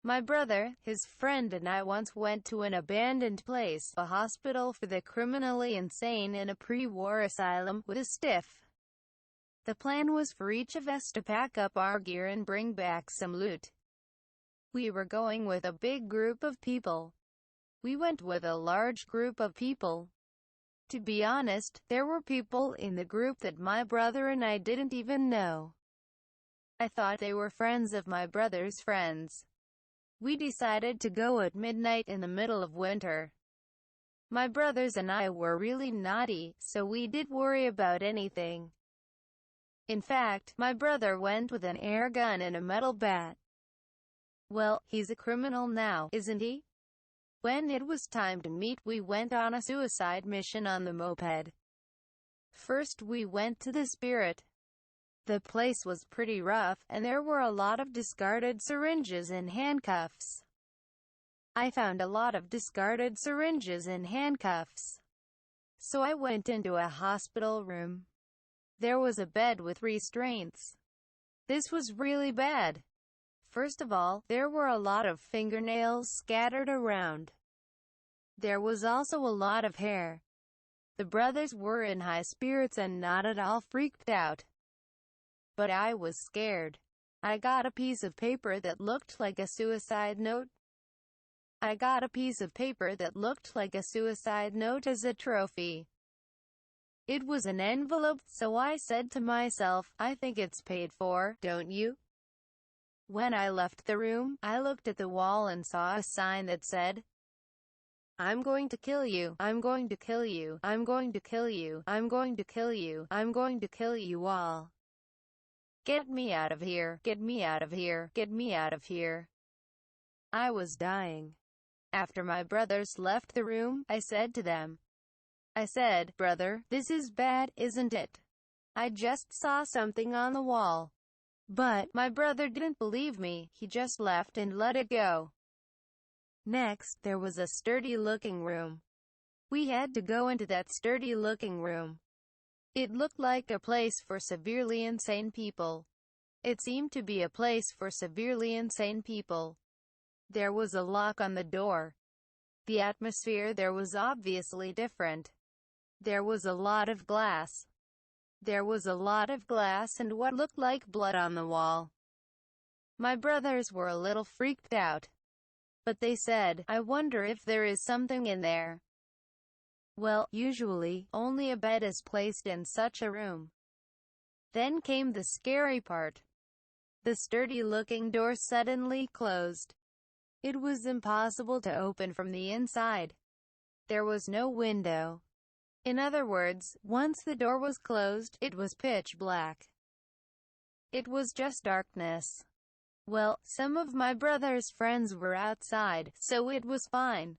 My brother, his friend and I once went to an abandoned place, a hospital for the criminally insane in a pre-war asylum, with a stiff. The plan was for each of us to pack up our gear and bring back some loot. We were going with a big group of people. We went with a large group of people. To be honest, there were people in the group that my brother and I didn't even know. I thought they were friends of my brother's friends. We decided to go at midnight in the middle of winter. My brothers and I were really naughty, so we didn't worry about anything. In fact, my brother went with an air gun and a metal bat. Well, he's a criminal now, isn't he? When it was time to meet, we went on a suicide mission on the moped. First we went to the Spirit. The place was pretty rough, and there were a lot of discarded syringes and handcuffs. I found a lot of discarded syringes and handcuffs. So I went into a hospital room. There was a bed with restraints. This was really bad. First of all, there were a lot of fingernails scattered around. There was also a lot of hair. The brothers were in high spirits and not at all freaked out. But I was scared. I got a piece of paper that looked like a suicide note. I got a piece of paper that looked like a suicide note as a trophy. It was an envelope, so I said to myself, I think it's paid for, don't you? When I left the room, I looked at the wall and saw a sign that said, I'm going to kill you, I'm going to kill you, I'm going to kill you, I'm going to kill you, I'm going to kill you all. Get me out of here, get me out of here, get me out of here. I was dying. After my brothers left the room, I said to them, I said, brother, this is bad, isn't it? I just saw something on the wall. But my brother didn't believe me, he just left and let it go. Next, there was a sturdy-looking room. We had to go into that sturdy-looking room. It looked like a place for severely insane people. It seemed to be a place for severely insane people. There was a lock on the door. The atmosphere there was obviously different. There was a lot of glass. There was a lot of glass and what looked like blood on the wall. My brothers were a little freaked out. But they said, I wonder if there is something in there. Well, usually, only a bed is placed in such a room. Then came the scary part. The sturdy-looking door suddenly closed. It was impossible to open from the inside. There was no window. In other words, once the door was closed, it was pitch black. It was just darkness. Well, some of my brother's friends were outside, so it was fine.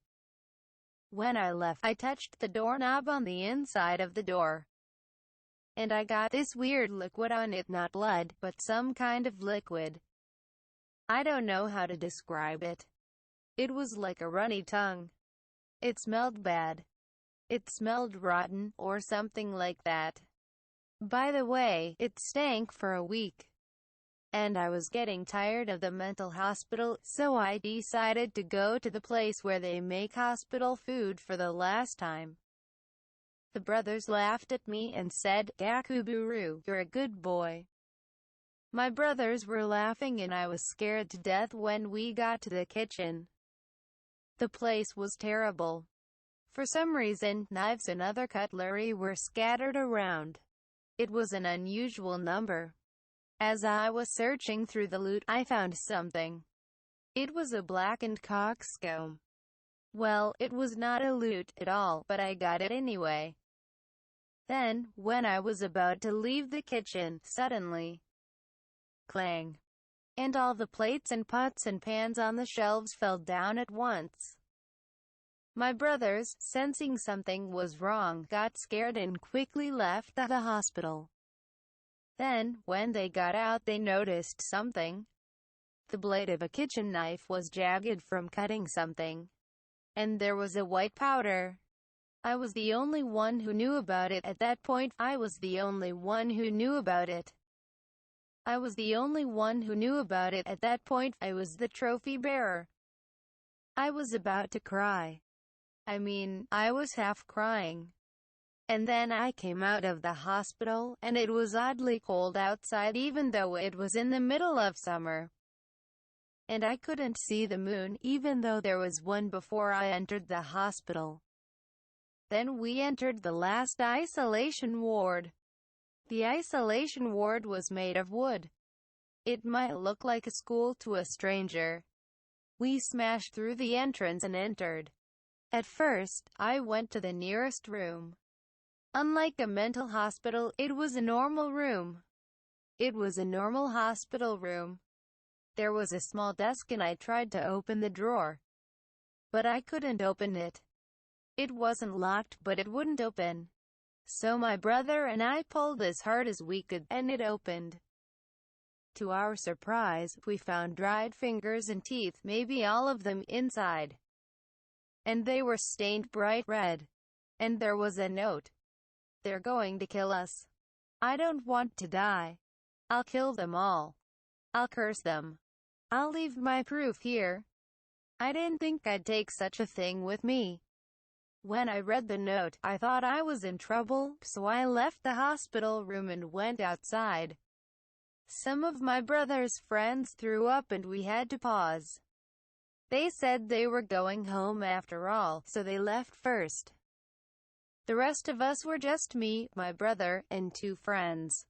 When I left, I touched the doorknob on the inside of the door. And I got this weird liquid on it, not blood, but some kind of liquid. I don't know how to describe it. It was like a runny tongue. It smelled bad. It smelled rotten, or something like that. By the way, it stank for a week. And I was getting tired of the mental hospital, so I decided to go to the place where they make hospital food for the last time. The brothers laughed at me and said, Gakuburu, you're a good boy. My brothers were laughing and I was scared to death when we got to the kitchen. The place was terrible. For some reason, knives and other cutlery were scattered around. It was an unusual number. As I was searching through the loot, I found something. It was a blackened coxcomb. Well, it was not a loot at all, but I got it anyway. Then, when I was about to leave the kitchen, suddenly, clang! And all the plates and pots and pans on the shelves fell down at once. My brothers, sensing something was wrong, got scared and quickly left the hospital. Then, when they got out, they noticed something. The blade of a kitchen knife was jagged from cutting something. And there was a white powder. I was the only one who knew about it at that point. I was the only one who knew about it. I was the only one who knew about it at that point. I was the trophy bearer. I was about to cry. I was half crying. And then I came out of the hospital, and it was oddly cold outside even though it was in the middle of summer. And I couldn't see the moon, even though there was one before I entered the hospital. Then we entered the last isolation ward. The isolation ward was made of wood. It might look like a school to a stranger. We smashed through the entrance and entered. At first, I went to the nearest room. Unlike a mental hospital, it was a normal room. It was a normal hospital room. There was a small desk and I tried to open the drawer. But I couldn't open it. It wasn't locked, but it wouldn't open. So my brother and I pulled as hard as we could, and it opened. To our surprise, we found dried fingers and teeth, maybe all of them, inside. And they were stained bright red. And there was a note. "They're going to kill us. I don't want to die. I'll kill them all. I'll curse them. I'll leave my proof here." I didn't think I'd take such a thing with me. When I read the note, I thought I was in trouble, so I left the hospital room and went outside. Some of my brother's friends threw up and we had to pause. They said they were going home after all, so they left first. The rest of us were just me, my brother, and two friends.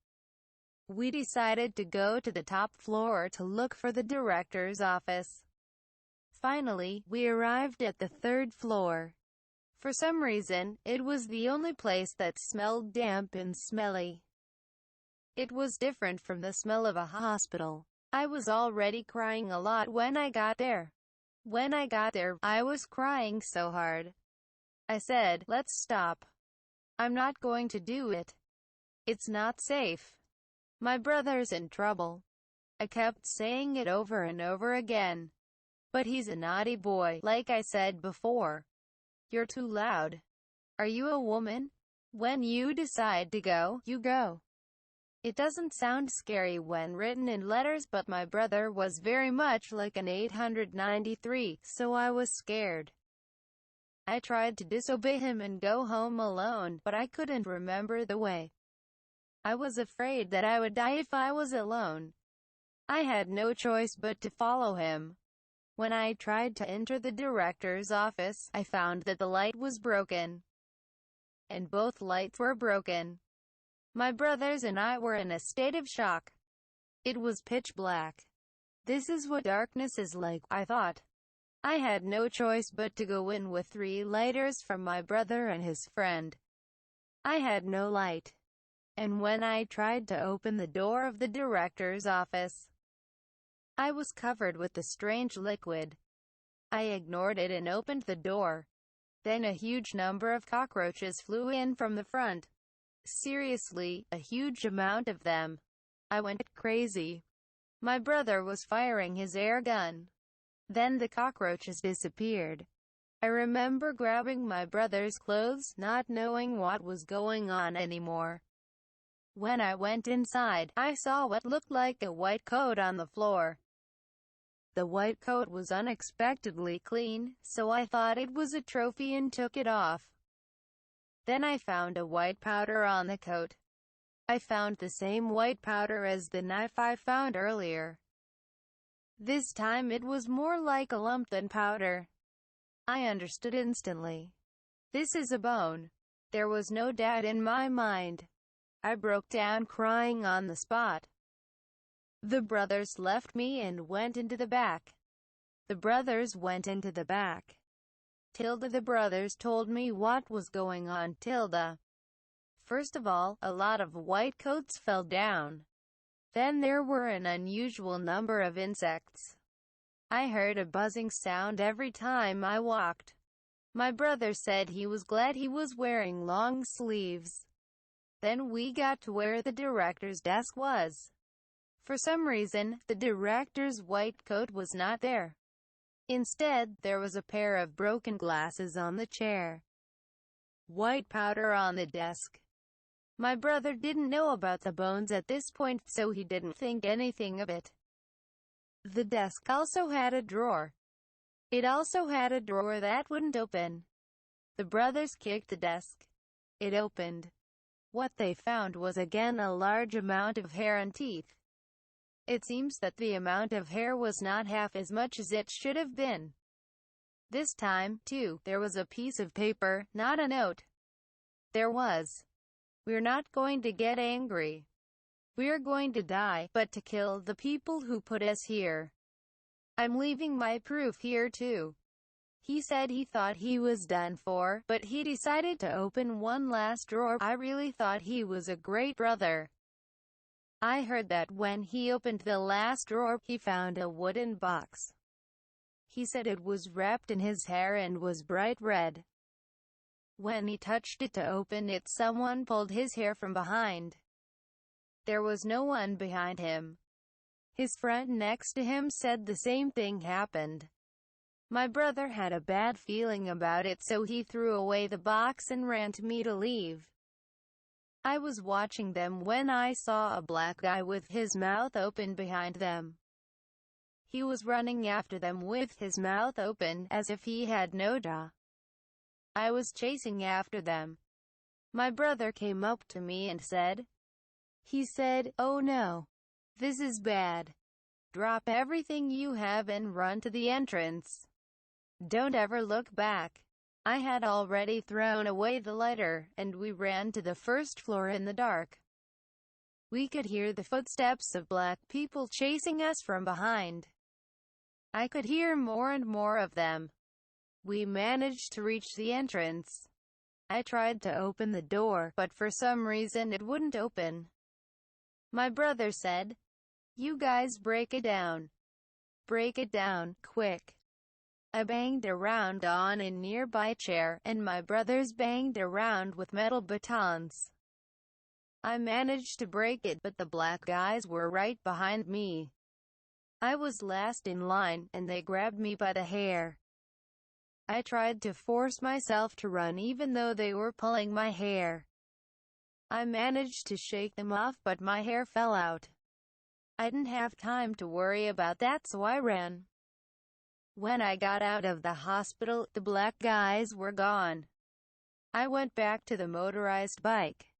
We decided to go to the top floor to look for the director's office. Finally, we arrived at the third floor. For some reason, it was the only place that smelled damp and smelly. It was different from the smell of a hospital. I was already crying a lot when I got there. When I got there, I was crying so hard. I said, "Let's stop. I'm not going to do it. It's not safe. My brother's in trouble." I kept saying it over and over again. But he's a naughty boy, like I said before. "You're too loud. Are you a woman? When you decide to go, you go." It doesn't sound scary when written in letters, but my brother was very much like an 893, so I was scared. I tried to disobey him and go home alone, but I couldn't remember the way. I was afraid that I would die if I was alone. I had no choice but to follow him. When I tried to enter the director's office, I found that the light was broken. And both lights were broken. My brothers and I were in a state of shock. It was pitch black. This is what darkness is like, I thought. I had no choice but to go in with 3 lighters from my brother and his friend. I had no light. And when I tried to open the door of the director's office, I was covered with the strange liquid. I ignored it and opened the door. Then a huge number of cockroaches flew in from the front. Seriously, a huge amount of them. I went crazy. My brother was firing his air gun. Then the cockroaches disappeared. I remember grabbing my brother's clothes, not knowing what was going on anymore. When I went inside, I saw what looked like a white coat on the floor. The white coat was unexpectedly clean, so I thought it was a trophy and took it off. Then I found a white powder on the coat. I found the same white powder as the knife I found earlier. This time it was more like a lump than powder. I understood instantly. This is a bone. There was no doubt in my mind. I broke down crying on the spot. The brothers left me and went into the back. The brothers went into the back. The brothers told me what was going on. First of all, a lot of white coats fell down. Then there were an unusual number of insects. I heard a buzzing sound every time I walked. My brother said he was glad he was wearing long sleeves. Then we got to where the director's desk was. For some reason, the director's white coat was not there. Instead, there was a pair of broken glasses on the chair. White powder on the desk. My brother didn't know about the bones at this point, so he didn't think anything of it. The desk also had a drawer. It also had a drawer that wouldn't open. The brothers kicked the desk. It opened. What they found was again a large amount of hair and teeth. It seems that the amount of hair was not half as much as it should have been. This time, too, there was a piece of paper, not a note. There was. We're not going to get angry. We're going to die, but to kill the people who put us here. I'm leaving my proof here too. He said he thought he was done for, but he decided to open one last drawer. I really thought he was a great brother. I heard that when he opened the last drawer, he found a wooden box. He said it was wrapped in his hair and was bright red. When he touched it to open it, someone pulled his hair from behind. There was no one behind him. His friend next to him said the same thing happened. My brother had a bad feeling about it, so he threw away the box and ran to me to leave. I was watching them when I saw a black guy with his mouth open behind them. He was running after them with his mouth open, as if he had no jaw. I was chasing after them. My brother came up to me and said, "Oh no. This is bad. Drop everything you have and run to the entrance. Don't ever look back." I had already thrown away the lighter, and we ran to the first floor in the dark. We could hear the footsteps of black people chasing us from behind. I could hear more and more of them. We managed to reach the entrance. I tried to open the door, but for some reason it wouldn't open. My brother said, "You guys break it down. Break it down, quick." I banged around on a nearby chair, and my brothers banged around with metal batons. I managed to break it, but the black guys were right behind me. I was last in line, and they grabbed me by the hair. I tried to force myself to run even though they were pulling my hair. I managed to shake them off, but my hair fell out. I didn't have time to worry about that, so I ran. When I got out of the hospital, the black guys were gone. I went back to the motorized bike.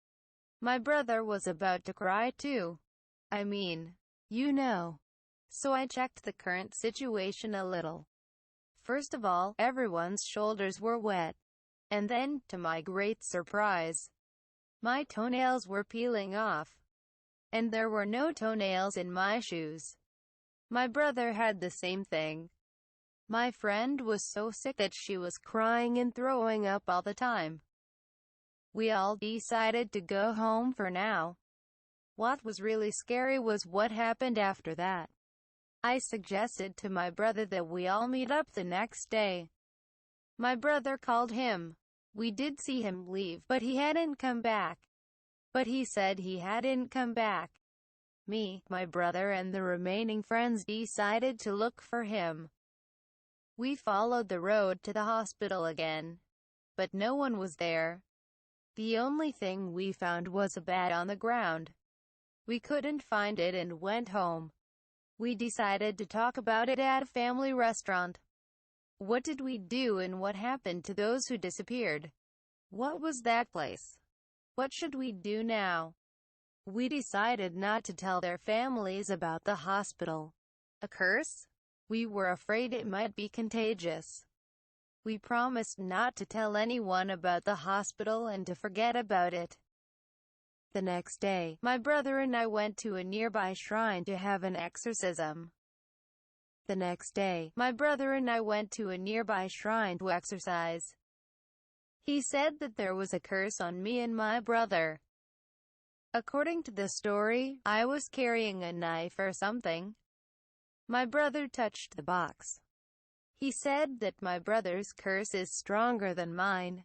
My brother was about to cry too. I mean, you know. So I checked the current situation a little. First of all, everyone's shoulders were wet. And then, to my great surprise, my toenails were peeling off. And there were no toenails in my shoes. My brother had the same thing. My friend was so sick that she was crying and throwing up all the time. We all decided to go home for now. What was really scary was what happened after that. I suggested to my brother that we all meet up the next day. My brother called him. We did see him leave, but he hadn't come back. But he said he hadn't come back. Me, my brother and the remaining friends decided to look for him. We followed the road to the hospital again. But no one was there. The only thing we found was a bat on the ground. We couldn't find it and went home. We decided to talk about it at a family restaurant. What did we do and what happened to those who disappeared? What was that place? What should we do now? We decided not to tell their families about the hospital. A curse? We were afraid it might be contagious. We promised not to tell anyone about the hospital and to forget about it. The next day, my brother and I went to a nearby shrine to have an exorcism. The next day, my brother and I went to a nearby shrine to exorcise. He said that there was a curse on me and my brother. According to the story, I was carrying a knife or something. My brother touched the box. He said that my brother's curse is stronger than mine.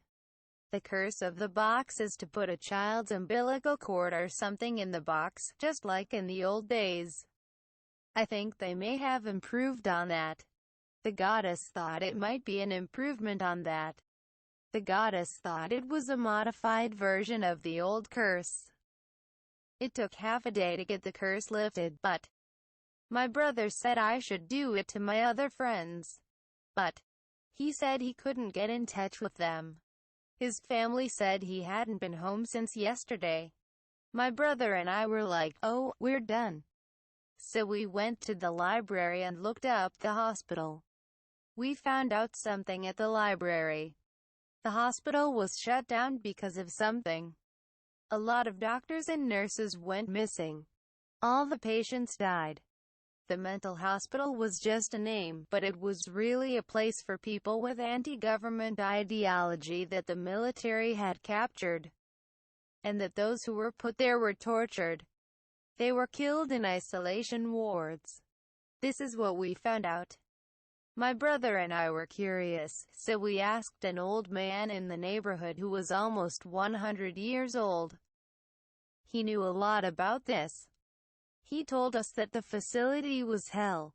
The curse of the box is to put a child's umbilical cord or something in the box, just like in the old days. I think they may have improved on that. The goddess thought it might be an improvement on that. The goddess thought it was a modified version of the old curse. It took half a day to get the curse lifted, but my brother said I should do it to my other friends. But he said he couldn't get in touch with them. His family said he hadn't been home since yesterday. My brother and I were like, oh, we're done. So we went to the library and looked up the hospital. We found out something at the library. The hospital was shut down because of something. A lot of doctors and nurses went missing. All the patients died. The mental hospital was just a name, but it was really a place for people with anti-government ideology that the military had captured, and that those who were put there were tortured. They were killed in isolation wards. This is what we found out. My brother and I were curious, so we asked an old man in the neighborhood who was almost 100 years old. He knew a lot about this. He told us that the facility was hell.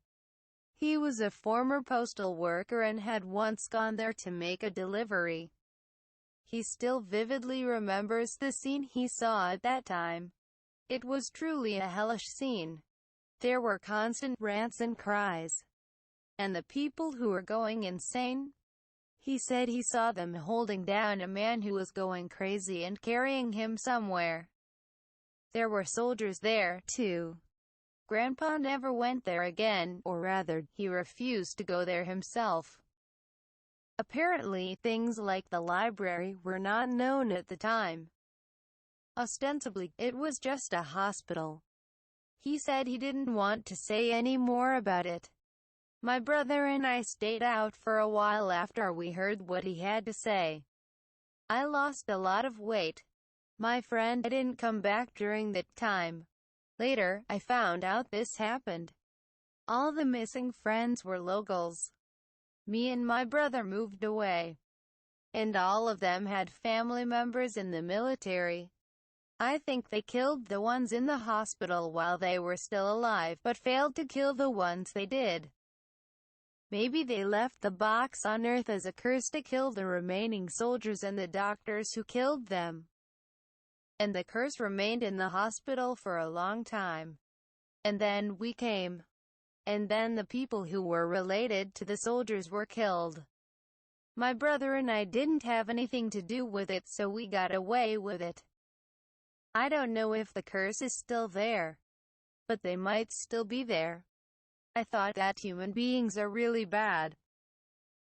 He was a former postal worker and had once gone there to make a delivery. He still vividly remembers the scene he saw at that time. It was truly a hellish scene. There were constant rants and cries, and the people who were going insane. He said he saw them holding down a man who was going crazy and carrying him somewhere. There were soldiers there, too. Grandpa never went there again, or rather, he refused to go there himself. Apparently, things like the library were not known at the time. Ostensibly, it was just a hospital. He said he didn't want to say any more about it. My brother and I stayed out for a while after we heard what he had to say. I lost a lot of weight. My friend didn't come back during that time. Later, I found out this happened. All the missing friends were locals. Me and my brother moved away, and all of them had family members in the military. I think they killed the ones in the hospital while they were still alive, but failed to kill the ones they did. Maybe they left the box on Earth as a curse to kill the remaining soldiers and the doctors who killed them. And the curse remained in the hospital for a long time. And then we came. And then the people who were related to the soldiers were killed. My brother and I didn't have anything to do with it, so we got away with it. I don't know if the curse is still there, but they might still be there. I thought that human beings are really bad.